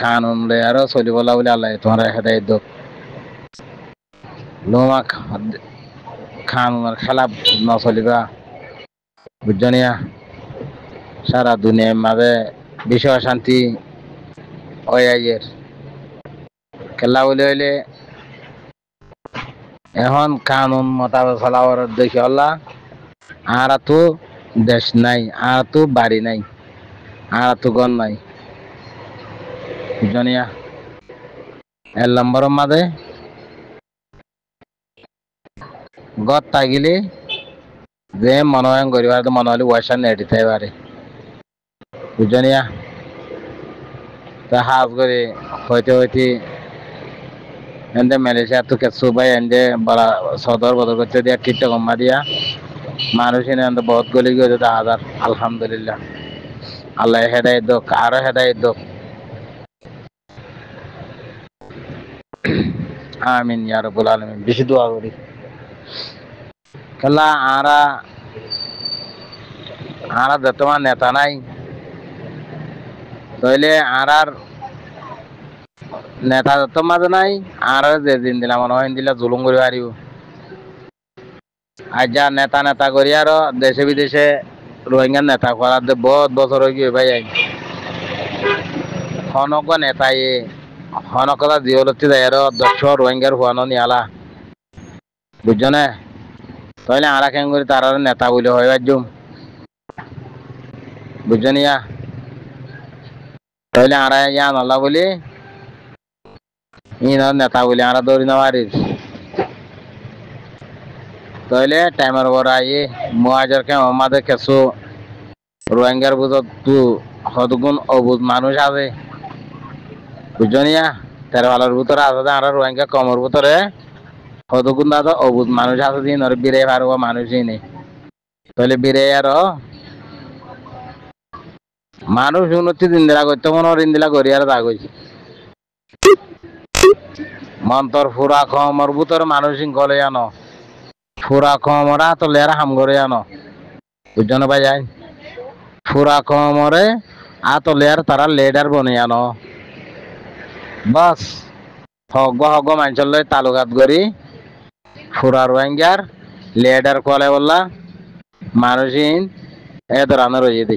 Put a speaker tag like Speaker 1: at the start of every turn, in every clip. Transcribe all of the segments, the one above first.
Speaker 1: কানুন লে আরো চলিবলা বলে আল্লাহ তোমার হেদায়ত দোক লোমা কানুনের খেলা নচলিবা বুঝছনিয়া সারা দুনিয়ার মাঝে বিশ্ব শান্তি ওই আইয়ের খেলা বলে হইলে এখন কানুন মোতাবেক চলাবার দেখি হল্লা আর তো দেশ নাই আর তো বাড়ি নাই আর তো ঘর নাই বুঝছনিয়া এর নম্বর মাঝে গত থাকিলে যে মনোয়ন করিবার মনে হলে ওয়াশা নেটিতে পারে বুঝছনিয়া তা হাজ করে হইতে হইতে এনদে মালয়েশিয়া তো কেসু ভাই এনদে বড় সদর বদর করতে দিয়া কিটটা কম্মা দিয়া মানুষ এনে বহুত গলি গেছে 10,000 আলহামদুলিল্লাহ আল্লাহ হেদায়েত দোক আরো হেদায়েত দোক আমিন ইয়া রাব্বুল আলামিন বেশি দোয়া করি খেলা আরা বর্তমান নেতা নাই তাইলে আর নেতা তো মাঝে নাই আর যে দিন দিলাম মনে হয় দিলা জুলুম করে পারিব আর যা নেতা নেতা করি আরো দেশে বিদেশে রোহিঙ্গা নেতা করার বহুত বছর হয়ে গিয়ে ভাই হনক নেতাই হনকতা জিওলতি যায় আরো 10 রোহিঙ্গার হুয়ানো নিয়ালা বুঝছো না তাহলে আরা কেন করি তার নেতা বলে হয় বাজুম বুঝছো নিয়া তাহলে আরা ইয়া নলা বলি ইনার নেতা বলে আরা দৌড়ি না পারিস তাহলে টাইমের পর আইয়ে মহাজার কে আমাদের কিছু রোহিঙ্গার বুঝত তু হদগুণ অবুধ মানুষ আছে বুঝছো নিয়া তেরো আলোর ভিতরে আছে আর রোহিঙ্গা কমর ভিতরে হদগুণ দাদা অবুধ মানুষ আছে দিন ওর বিরে পারবো মানুষই নেই তাহলে বিরে আরো মানুষ উন্নতি দিনদিলা করতে মনে ইন্দিলা করি আর তা কইছে মন্তর ফুরা কমর ভিতরে মানুষ গলে আনো ফুরা কমরা তো লেরা হাম করে আনো বুঝছো না ভাই যাই ফুরা কমরে আতলেয়ার তারা লেডার বনে আনো বাস হগ মানচল তালুকাত করি ফুরা রোহিঙ্গার লেডার কলে বললা মানুষিন এ ধরানো রয়ে দি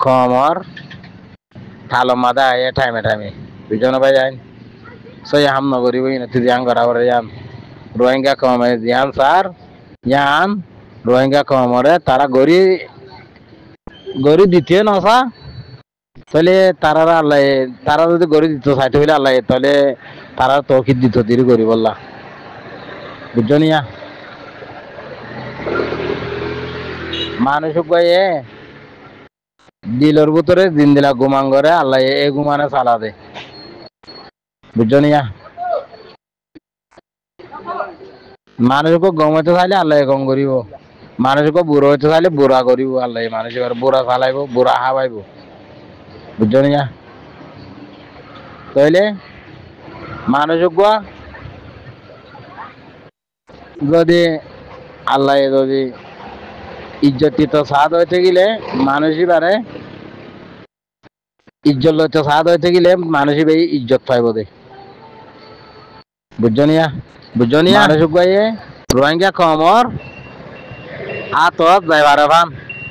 Speaker 1: কমর থালো মাদা এ টাইমে বুঝছো না ভাই যাই সই হাম নগরিব তুই যান করা করে যান রোহিঙ্গা কমে যান স্যার যান রোহিঙ্গা কমরে তারা গড়ি দ্বিতীয় নসা তাহলে তারা আল্লাহ তারা যদি গড়ি দিত চাইতে হইলে আল্লাহ তাহলে তারা তৌকিদ দিত দিদি গড়ি বললা বুঝছো নিয়া মানুষ এ দিলের ভিতরে দিন দিলা ঘুমান করে আল্লাহ এ ঘুমানে চালা দে বুঝছো নিয়া মানুষকে গমাইতে চাইলে আল্লাহ গম করিব মানুষকে বুড়ো হইতে চাইলে বুড়া করিব আল্লাহ মানুষ বুড়া চালাইব বুড়া হাবাইব বুঝছো নিয়া তাইলে মানুষ যদি আল্লাহ যদি ইজ্জত দিত সাদ হইতে গেলে মানুষই পারে ইজ্জত লইতে সাদ হইতে গেলে মানুষই ভাই ইজ্জত পাইব দে বুঝছো নিয়া মানুষ রোহিঙ্গা কমর আতত যাইবার ভান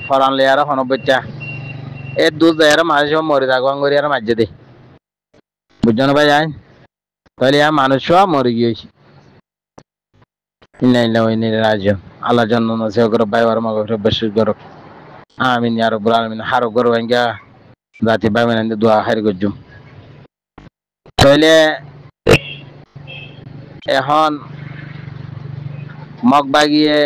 Speaker 1: ফরান লেয়ার হন বচ্চা এর দুধ দেয়ার মানুষ মরে থাকবান করি আর মাঝে দে বুঝছো না ভাই যাই তাহলে মানুষ মরে গিয়েছি রাজ্য আল্লাহ জন্য নসিহ করো ভাই আর মগর বেশি করো আমিন ইয়া রাব্বুল আলামিন হারো করো রোহিঙ্গা জাতি ভাই মানে দোয়া হারি করজুম তাহলে এখন মগ বাগিয়ে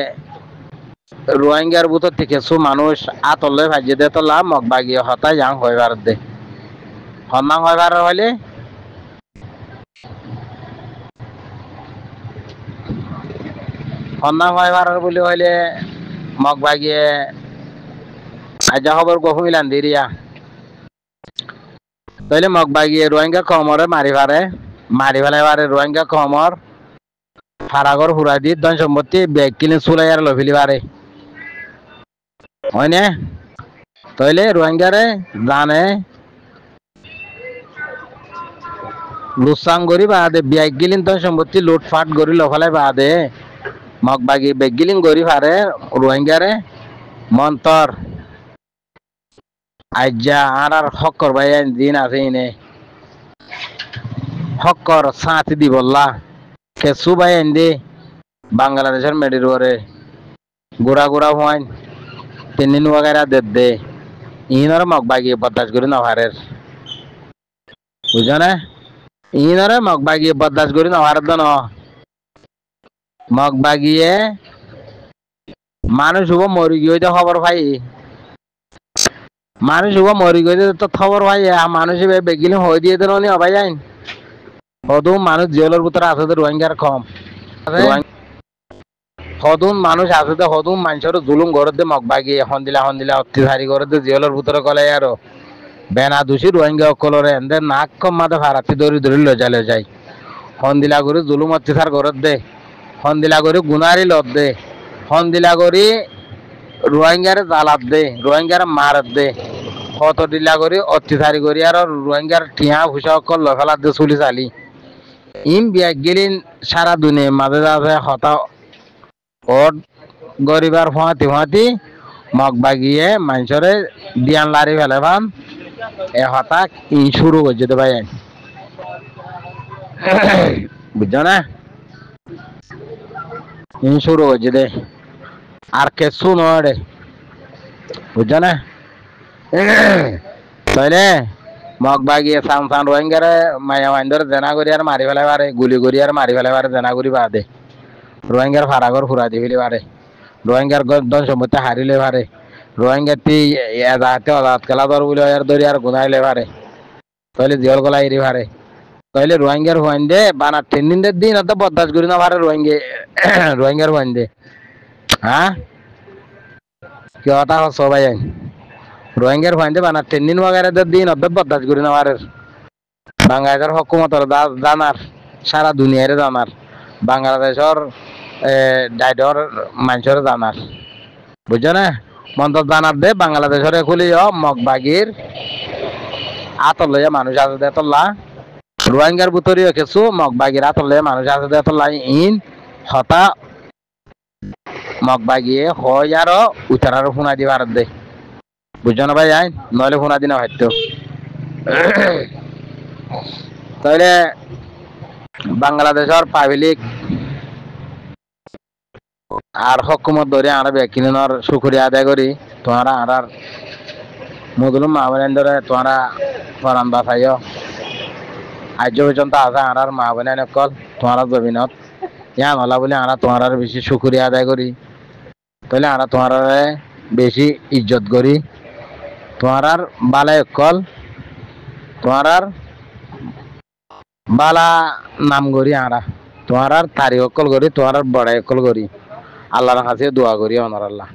Speaker 1: রোহিঙ্গার ভিতর থেকে কিছু মানুষ আতলে ভাজিয়ে দে তোলা মগ বাগিয়ে হতায় যাং হইবার দে হন্নাং হইবার হইলে হন্নাং হইবার বলে হইলে মগ বাগিয়ে আজা খবর গহুমিলান দিরিয়া তাইলে মগ বাগিয়ে রোহিঙ্গা কমরে মারি ফেলাইবারে রোহিঙ্গা কমর ফারাগর হুরা দি ধন সম্পত্তি ব্যাগ কিনে চুলাই আর লফিলি পারে হয় না তাইলে রোহিঙ্গারে জানে লুসাং করি বাদে বিয়াক গিলিন তো সম্পত্তি লুটফাট করি লফালাই বাদে মগবাগি বেগিলিং করি পারে রোহিঙ্গারে মন্তর আজ্জা আর হক করবাই দিন আছে ইনে হক কর সাথে দি বললা কেসু ভাই এনে বাংলাদেশের মেডির ওরে গোড়া গোড়া হওয়ান তিন ওয়াগারা দে ইনরে মগবাগি বদাস করি নভারের বুঝো না ইনরে মগবাগি বদাস করি নভারের দন মগবাগিয়ে মানুষ হবো মরি গিয়ে খবর ভাই মানুষ হবো মরি গিয়ে তো খবর ভাই মানুষ বেগিলে হয়ে দিয়ে দিল নি অবাই যাইন হদুম মানুষ জেলের ভিতরে আছে তো রোহিঙ্গার কম হদুম মানুষ আছে তো হদুম মানুষের জুলুম ঘরের দে মগবাগি হন্দিলা অত্যাচারী ঘরের দে জেলের ভিতরে কলে আর বেনা দোষী রোহিঙ্গা অকলরে এদের নাক কম মাথা ভাড়াতি ধরি লজালে যায় হন্দিলা করে জুলুম অত্যাচার ঘরের দে হন্দিলা করে গুনারি লত দে হন্দিলা করে রোহিঙ্গারে জালাত দে রোহিঙ্গারে মারত দে কত দিলা করে অত্যাচারী করি আর রোহিঙ্গার টিয়া ভুষা অকল লফেলাত দে চুলি চালি ইম বিয়াক গেলিন সারা দুনিয়া মাঝে আছে হতা ওট গরিবার ফাঁতি মগবাগিয়ে মানুষরে দিয়ান লারি ফেলে ভান এ হতাক ইন শুরু করছে তো ভাই বুঝছো না ইন শুরু করছে দে আর কেসু নয় বুঝছো না তাইলে মগবাগিয়ে সান রোহিঙ্গারে মায়া মাইন্দরে জেনা করি আর মারি ফেলে পারে গুলি করি আর মারি ফেলে পারে জেনা করি বাদে রোহিঙ্গার ফারাগর ফুরা দি ফেলে পারে রোহিঙ্গার ধন সম্পত্তি হারিলে পারে রোহিঙ্গার তি এজাহাতে অজাহাত খেলা দর বলে ধরি আর গুনাইলে পারে তাহলে জিয়ল গলা এরি পারে তাহলে রোহিঙ্গার হুয়াইন দে বানা 3 দিনের দিন অত বদাস করি না পারে রোহিঙ্গার হুয়াইন দে হ্যাঁ কি কথা সবাই রোহিঙ্গার হুয়াইন দে বানা 3 দিন ওয়াগারে দিন অত বদাস করি না পারে বাংলাদেশের হকুমতর জানার সারা দুনিয়ার জানার বাংলাদেশের ডাইডর মানুষের জানার বুঝছো না মন্তর জানার দে বাংলাদেশের খুলি মগবাগির আতর লইয়া মানুষ আছে দে তোল্লা রোহিঙ্গার বুতরিও কিছু মগবাগির আতর লইয়া মানুষ আছে দে তোল্লা ইন হতা মগবাগিয়ে হয় আরো উতারারও ফোনা দি ভারত দে বুঝছো না ভাই আইন নইলে ফোনা দিনা হয়তো তাহলে বাংলাদেশের পাবলিক আর হকুমত ধরে আমরা ব্যাকিনের শুক্রিয়া আদায় করি তোমরা আর মুদুলুম মাহবুবেন ধরে তোমরা ফরান বাসাইও আজ পর্যন্ত আছে আর মাহবুবেন কল তোমরা জমিনত ইয়া নলা বলে আমরা তোমরা বেশি শুক্রিয়া আদায় করি তাহলে আমরা তোমরা বেশি ইজ্জত করি তোমরা বালাই কল তোমরা বালা নাম করি আমরা তোমরা তারিখ কল করি তোমরা বড়াই কল করি আল্লাহর কাছে দোয়া করি অনার আল্লাহ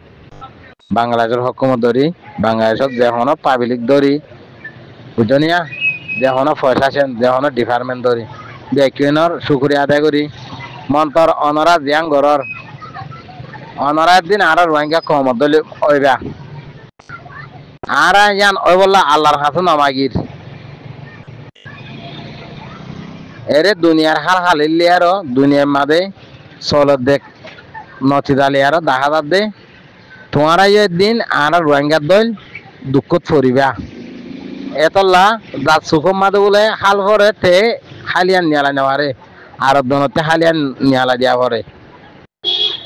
Speaker 1: বাংলাদেশের হকুমত ধরি বাংলাদেশের যেখানে পাবলিক ধরি বুঝনিয়া যেখানে প্রশাসন যেখানে ডিপার্টমেন্ট ধরি ব্যাকিউনের শুক্রিয়া আদায় করি মন্তর অনরা জিয়াং ঘরের অনরার দিন আর রোহিঙ্গা কমত দলি ওইবা আর ইয়ান ওই বললা আল্লাহর কাছে নমাগির এরে দুনিয়ার হাল হালিলি আর দুনিয়ার মাঝে চলত দেখ নথিদালি আর দেখা যাত দে তোমারা দিন আর রোহিঙ্গার দল দুঃখত ফরিবা এতলা যার সুখম মাদে বলে হাল ভরে তে হালিয়ান নিয়ালা নেওয়ারে আর দনতে হালিয়ান নিয়ালা দিয়া ভরে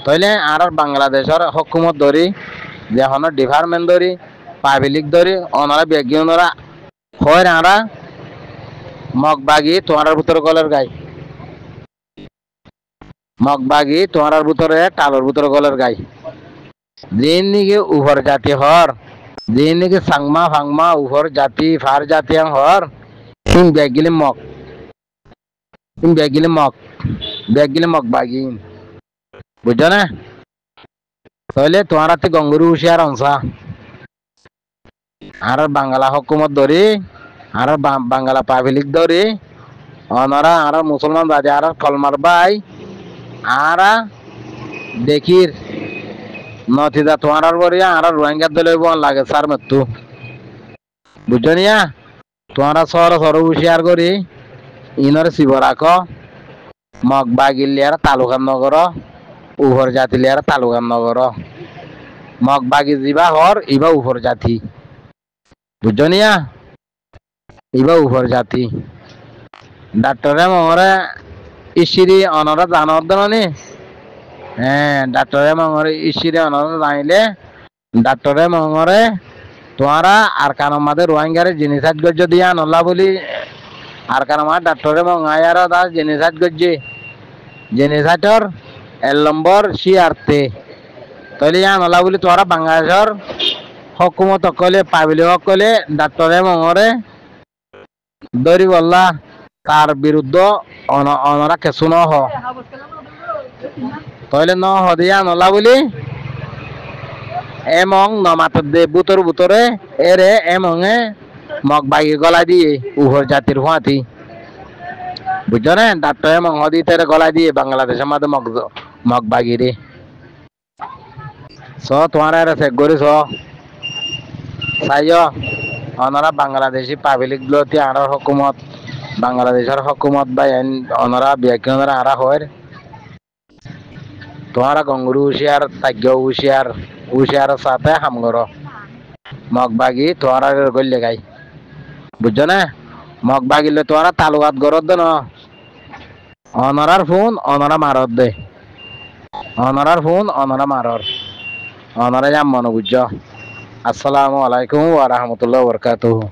Speaker 1: তাইলে আর বাংলাদেশের হকুমত ধরি যেখানে ডিপার্টমেন্ট ধরি পাবলিক ধরি ওনারা বিজ্ঞানীরা হয় আরা মগবাগি তোমার ভিতরে গলের গাই মগবাগি তোমার ভিতরে টালোর ভিতরে গলের গাই যেন নাকি উভর জাতি হর যেন নাকি সাংমা ফাংমা উভর জাতি ফার জাতি হর তিন ব্যাগিলে মগবাগি বুঝছো না তাহলে তোমার হাতে গঙ্গুরু হুশিয়ার অংশা আর বাংলা হকুমত ধরি আর বাংলা পাবলিক ধরি ওনারা আর মুসলমান বাদে আর কলমার ভাই আর দেখির নথিদা তোমার বরিয়া আর রোহিঙ্গার দলে লাগে স্যার মৃত্যু বুঝছো নিয়া তোমারা সর হুশিয়ার করি ইনর শিবরাক মগ বাগিলিয়ার তালুকান নগর উপর জাতিলিয়ার তালুকান নগর মগ বাগি দিবা হর ইবা উপর জাতি বুঝছো নিয়া ইবা উপর জাতি ডাক্তারে মরে ইসিরি অনরা জানর দনি হ্যাঁ ডাক্তারে মরে ইসিরি অনরা জানিলে ডাক্তারে মরে তোমারা আর কানো মাদের রোহিঙ্গারে জিনিস গজ্জ দিয়া নল্লা বলি আর কানো মা ডাক্তারে মঙ্গায়ার দাস জিনিস গজ্জে জিনিস এল নম্বর সিআরতে তাহলে ইয়া নলা বলি তোরা বাংলাদেশের হকুমত সকলে পাবিলি সকলে ডাক্তারে মঙ্গরে দরি বললা তার বিরুদ্ধে অনরা কেসু ন হ তাহলে ন হদিয়া নলা বলি এমং নমাত দে বুতর বুতরে এরে এমংয়ে মগ বাগি গলা দিয়ে উভর জাতির হুয়াতি বুঝছো না ডাক্তার এমং হদি তেরে গলা দিয়ে বাংলাদেশের মধ্যে মগ বাগি রে স তোমার চেক করিস চাই অনরা বাংলাদেশি পাবলিক গুলোতে আর হকুমত বাংলাদেশের হকুমত বা অনরা ব্যক্তি আরা হয় তোমারা গঙ্গুরু হুশিয়ার তাজ্ঞ হুশিয়ার হুশিয়ার সাথে হামগর মগ বাগি তোমারা গল্লে গাই বুঝছো না মগ বাগিলে তোরা তালুকাত গরত দে ন অনরার ফোন অনরা মারত দে অনরার ফোন অনরা মারর অনরা যাম মনে বুঝছো আসসালামু আলাইকুম ওয়া রাহমাতুল্লাহি ওয়া বারাকাতুহু